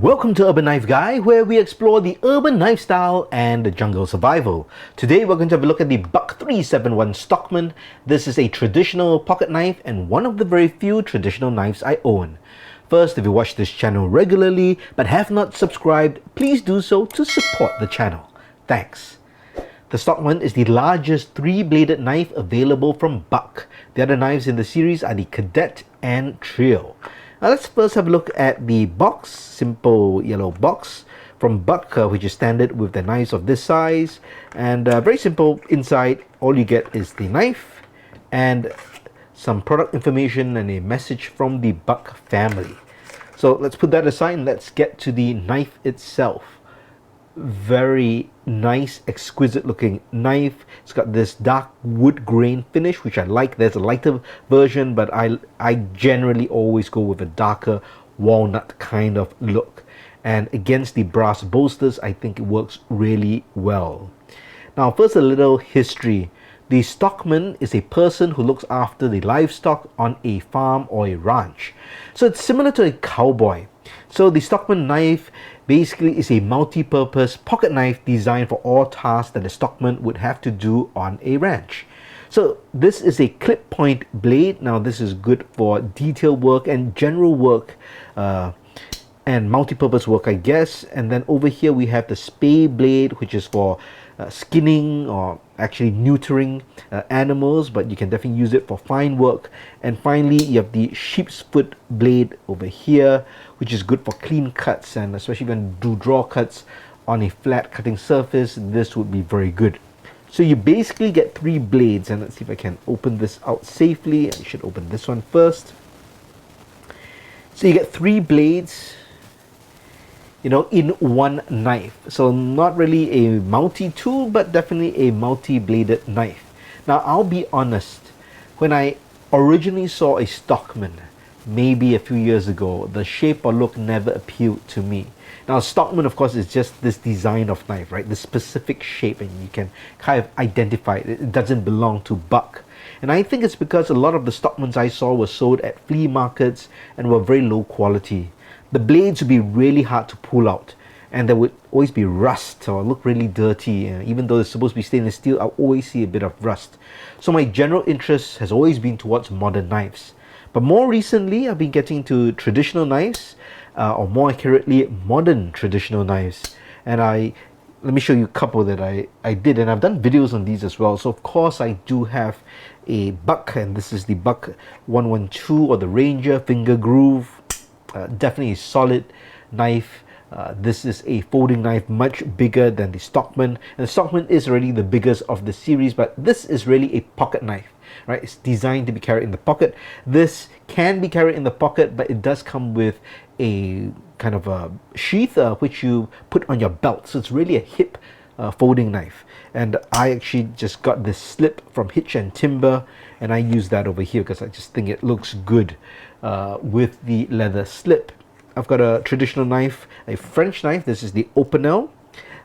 Welcome to Urban Knife Guy, where we explore the urban knife style and the jungle survival. Today we're going to have a look at the Buck 371 Stockman. This is a traditional pocket knife and one of the very few traditional knives I own. First, if you watch this channel regularly but have not subscribed, please do so to support the channel. Thanks. The Stockman is the largest three-bladed knife available from Buck. The other knives in the series are the Cadet and Trio. Now let's first have a look at the box, simple yellow box from Buck, which is standard with the knives of this size, and very simple. Inside, all you get is the knife and some product information and a message from the Buck family. So let's put that aside and let's get to the knife itself. Very nice, exquisite looking knife. It's got this dark wood grain finish, which I like. There's a lighter version, but I generally always go with a darker walnut kind of look. And against the brass bolsters, I think it works really well. Now, first a little history. The stockman is a person who looks after the livestock on a farm or a ranch. So it's similar to a cowboy. So the stockman knife basically is a multi-purpose pocket knife designed for all tasks that a stockman would have to do on a ranch. So this is a clip point blade. Now this is good for detail work and general work and multi-purpose work, I guess. And then over here we have the Spey blade, which is for skinning or actually neutering animals, but you can definitely use it for fine work. And finally, you have the Sheepsfoot blade over here, which is good for clean cuts, and especially when you do draw cuts on a flat cutting surface, this would be very good. So you basically get three blades, and let's see if I can open this out safely. I should open this one first. So you get three blades, in one knife. So not really a multi-tool, but definitely a multi-bladed knife. Now I'll be honest, when I originally saw a Stockman, maybe a few years ago, the shape or look never appealed to me. Now Stockman, of course, is just this design of knife, right? This specific shape, and you can kind of identify it. It doesn't belong to Buck. And I think it's because a lot of the Stockmans I saw were sold at flea markets and were very low quality. The blades would be really hard to pull out, and there would always be rust or look really dirty. Even though it's supposed to be stainless steel, I always see a bit of rust. So my general interest has always been towards modern knives. But more recently, I've been getting into traditional knives, or more accurately, modern traditional knives. And let me show you a couple that I did, and I've done videos on these as well. So of course I do have a Buck, and this is the Buck 112 or the Ranger finger groove. Definitely a solid knife. This is a folding knife, much bigger than the Stockman, and the Stockman is already the biggest of the series, but this is really a pocket knife, right? It's designed to be carried in the pocket. This can be carried in the pocket, but it does come with a kind of a sheath which you put on your belt, so it's really a hip folding knife. And I actually just got this slip from Hitch and Timber, and I use that over here because I just think it looks good with the leather slip. I've got a traditional knife, a French knife. This is the Opinel.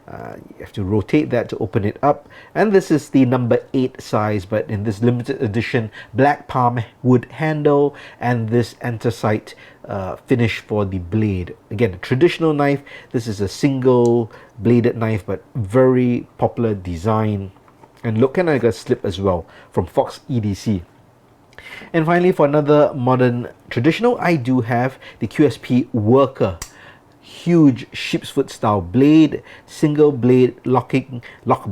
You have to rotate that to open it up, and this is the number 8 size, but in this limited edition black palm wood handle and this anthracite finish for the blade. Again, a traditional knife. This is a single bladed knife, but very popular design, and look, and I got a slip as well from Fox EDC. And finally, for another modern traditional, I do have the QSP Worker. Huge Sheepsfoot style blade, single blade lock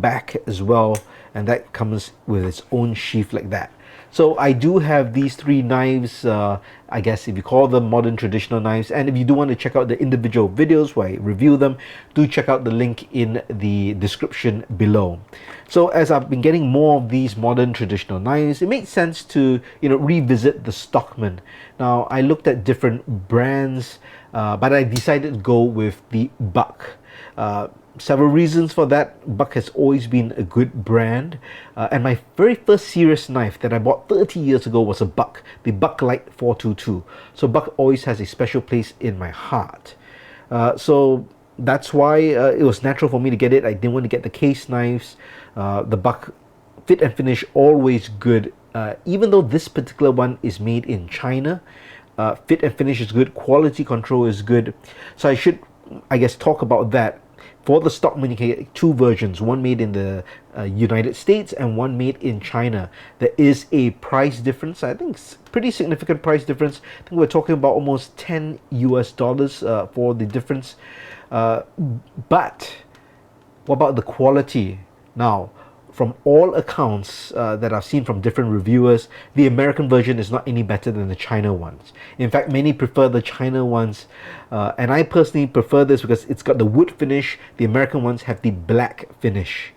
back as well, and that comes with its own sheath like that. So I do have these three knives, I guess if you call them modern traditional knives. And if you do want to check out the individual videos where I review them, do check out the link in the description below. So as I've been getting more of these modern traditional knives, it makes sense to revisit the Stockman. Now I looked at different brands, but I decided to go with the Buck. Several reasons for that. Buck has always been a good brand, and my very first serious knife that I bought 30 years ago was a Buck, the Buck Light 422. So Buck always has a special place in my heart. So that's why it was natural for me to get it. I didn't want to get the case knives. The Buck fit and finish always good, even though this particular one is made in China. Fit and finish is good, quality control is good, so I should I guess, talk about that. For the Stockman, you can get two versions, one made in the United States and one made in China. There is a price difference. I think it's pretty significant price difference. I think we're talking about almost 10 US dollars for the difference. But what about the quality? Now, from all accounts that I've seen from different reviewers, the American version is not any better than the China ones. In fact, many prefer the China ones, and I personally prefer this because it's got the wood finish. The American ones have the black finish.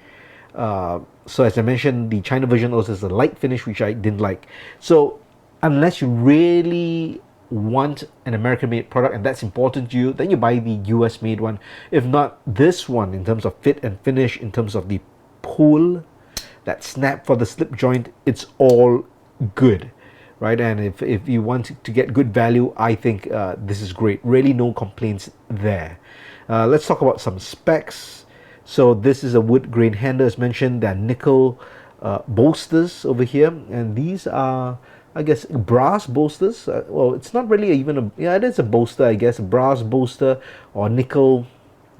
So as I mentioned, the China version also has a light finish, which I didn't like. So unless you really want an American made product and that's important to you, then you buy the US made one. If not, this one, in terms of fit and finish, in terms of the pull, that snap for the slip joint, it's all good, right? And if you want to get good value, I think this is great. Really no complaints there. Let's talk about some specs. So this is a wood grain handle, as mentioned. There are nickel bolsters over here, and these are, I guess, brass bolsters. Well, it's not really even a, yeah, it is a bolster, I guess, a brass bolster or nickel.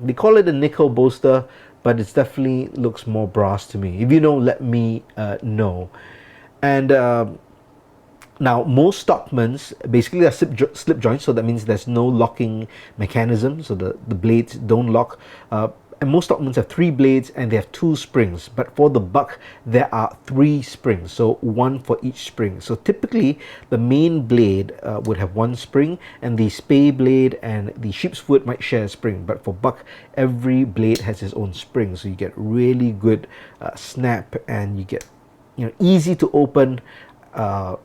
They call it a nickel bolster, but it definitely looks more brass to me. If you know, let me know. And now, most Stockmans basically are slip joints, so that means there's no locking mechanism, so the blades don't lock. And most Stockmans have 3 blades and they have 2 springs, but for the buck there are 3 springs, so 1 for each spring. So typically the main blade would have 1 spring, and the Spey blade and the Sheepsfoot might share a spring, but for buck every blade has its own spring, so you get really good snap, and you get, easy to open,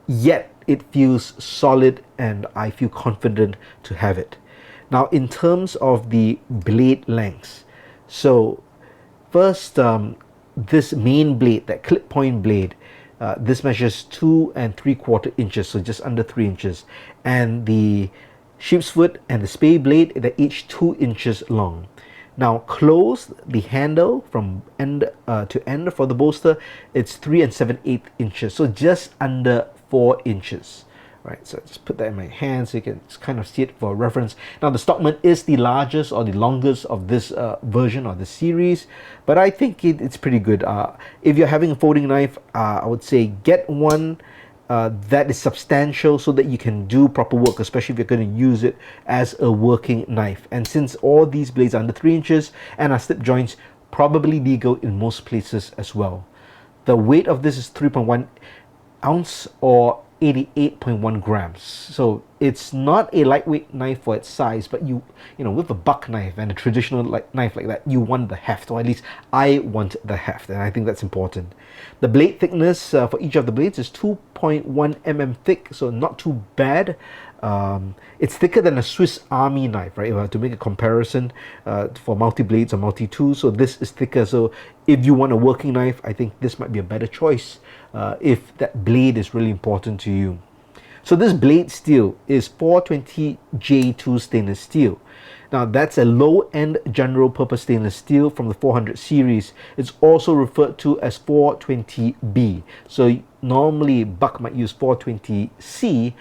yet it feels solid, and I feel confident to have it. Now, in terms of the blade lengths, so first, this main blade, that clip point blade, this measures 2 3/4 inches, so just under 3 inches. And the Sheepsfoot and the Spey blade, they're each 2 inches long. Now, close the handle from end to end for the bolster, it's 3 7/8 inches, so just under 4 inches. Right, so just put that in my hand so you can kind of see it for reference. Now, the Stockman is the largest or the longest of this version or the series, but I think it's pretty good. If you're having a folding knife, I would say get one that is substantial so that you can do proper work, especially if you're going to use it as a working knife. And since all these blades are under 3 inches and are slip joints, probably legal in most places as well. The weight of this is 3.1 ounce or 88.1 grams, so it's not a lightweight knife for its size, but with a buck knife and a traditional knife like that, you want the heft, or at least I want the heft, and I think that's important. The blade thickness for each of the blades is 2.1 mm thick, so not too bad. It's thicker than a Swiss Army knife, right? If I have to make a comparison for multi-blades or multi-tools, so this is thicker. So if you want a working knife, I think this might be a better choice if that blade is really important to you. So this blade steel is 420J2 stainless steel. Now, that's a low-end general purpose stainless steel from the 400 series. It's also referred to as 420B. So normally buck might use 420C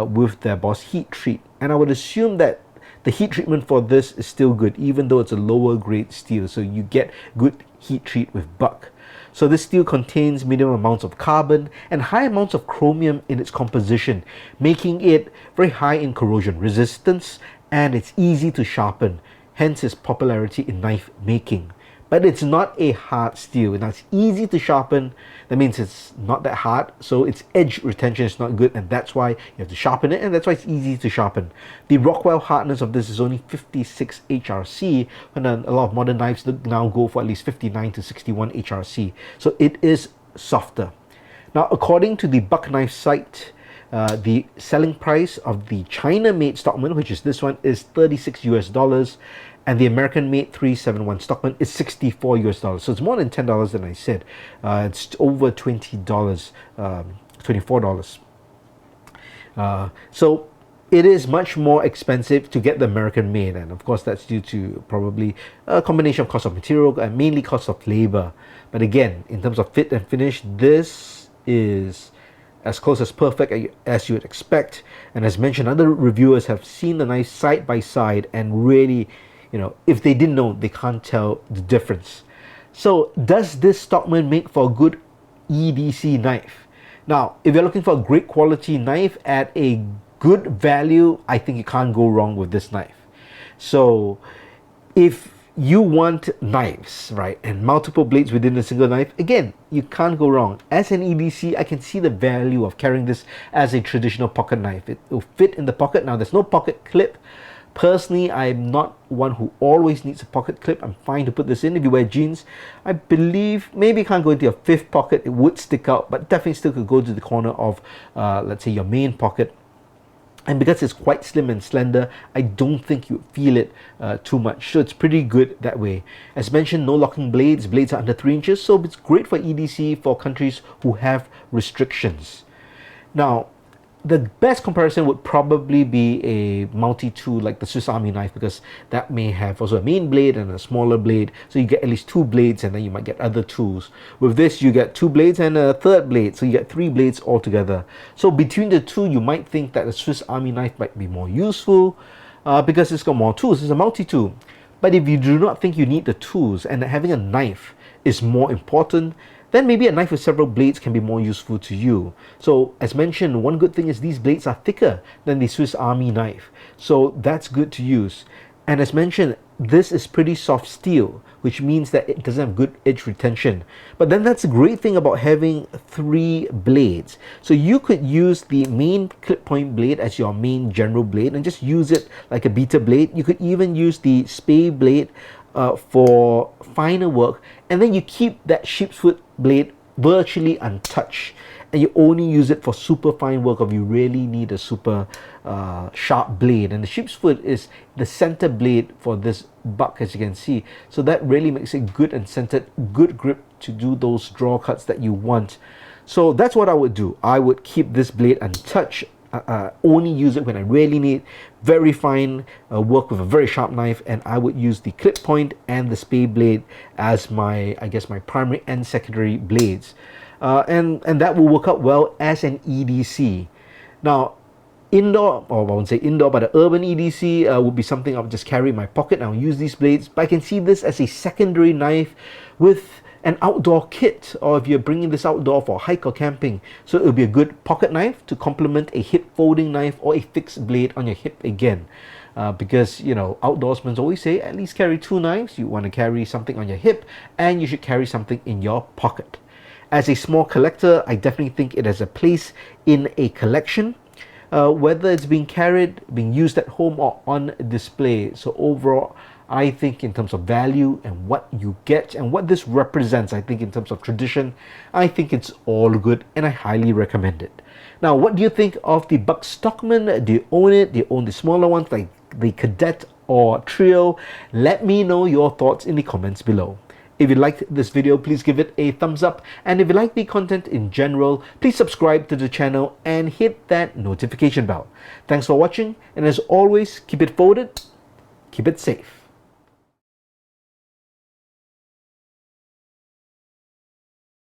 with their Boss heat treat. And I would assume that the heat treatment for this is still good, even though it's a lower grade steel. So you get good heat treat with buck. So this steel contains medium amounts of carbon and high amounts of chromium in its composition, making it very high in corrosion resistance, and it's easy to sharpen, hence its popularity in knife making. But it's not a hard steel. Now, it's easy to sharpen, that means it's not that hard, so its edge retention is not good, and that's why you have to sharpen it, and that's why it's easy to sharpen. The Rockwell hardness of this is only 56 HRC, when a lot of modern knives now go for at least 59 to 61 HRC, so it is softer. Now, according to the Buck Knife site, the selling price of the China-made Stockman, which is this one, is $36 US, and the American-made 371 Stockman is $64 US. So it's more than $10 than I said. It's over $20, $24. So it is much more expensive to get the American made, and of course that's due to probably a combination of cost of material and mainly cost of labor. But again, in terms of fit and finish, this is as close as perfect as you would expect. And as mentioned, other reviewers have seen the knife side by side and really if they didn't know, they can't tell the difference. So does this Stockman make for a good EDC knife? Now, if you're looking for a great quality knife at a good value, I think you can't go wrong with this knife. So if you want knives, right, and multiple blades within a single knife, again, you can't go wrong. As an EDC, I can see the value of carrying this as a traditional pocket knife. It will fit in the pocket. Now, there's no pocket clip. Personally, I'm not one who always needs a pocket clip. I'm fine to put this in. If you wear jeans, I believe maybe you can't go into your fifth pocket. It would stick out, but definitely still could go to the corner of, let's say, your main pocket. And because it's quite slim and slender, I don't think you feel it too much. So it's pretty good that way. As mentioned, no locking blades. Blades are under 3 inches, so it's great for EDC for countries who have restrictions. Now, the best comparison would probably be a multi-tool like the Swiss Army knife, because that may have also a main blade and a smaller blade, so you get at least 2 blades, and then you might get other tools. With this, you get 2 blades and a third blade, so you get 3 blades altogether. So between the two, you might think that the Swiss Army knife might be more useful because it's got more tools. It's a multi-tool. But if you do not think you need the tools and that having a knife is more important, then maybe a knife with several blades can be more useful to you. So as mentioned, one good thing is these blades are thicker than the Swiss Army knife, so that's good to use. And as mentioned, this is pretty soft steel, which means that it doesn't have good edge retention. But then that's a great thing about having 3 blades. So you could use the main clip point blade as your main general blade and just use it like a beta blade. You could even use the Spey blade for finer work, and then you keep that Sheepsfoot blade virtually untouched, and you only use it for super fine work if you really need a super sharp blade. And the Sheepsfoot is the center blade for this buck, as you can see, so that really makes it good and centered, good grip to do those draw cuts that you want. So that's what I would do. I would keep this blade untouched, only use it when I really need very fine work with a very sharp knife, and I would use the clip point and the Spey blade as my, I guess, my primary and secondary blades, and that will work out well as an EDC. Now, indoor, or I won't say indoor, but an urban EDC would be something I'll just carry in my pocket and I'll use these blades. But I can see this as a secondary knife with an outdoor kit, or if you're bringing this outdoor for hike or camping, so it'll be a good pocket knife to complement a hip folding knife or a fixed blade on your hip again, because outdoorsmen always say at least carry 2 knives. You want to carry something on your hip and you should carry something in your pocket. As a small collector, I definitely think it has a place in a collection, whether it's being carried, being used at home, or on display. So overall, I think in terms of value and what you get and what this represents, I think in terms of tradition, I think it's all good and I highly recommend it. Now, what do you think of the Buck Stockman? Do you own it? Do you own the smaller ones like the Cadet or Trio? Let me know your thoughts in the comments below. If you liked this video, please give it a thumbs up. And if you like the content in general, please subscribe to the channel and hit that notification bell. Thanks for watching. And as always, keep it folded, keep it safe.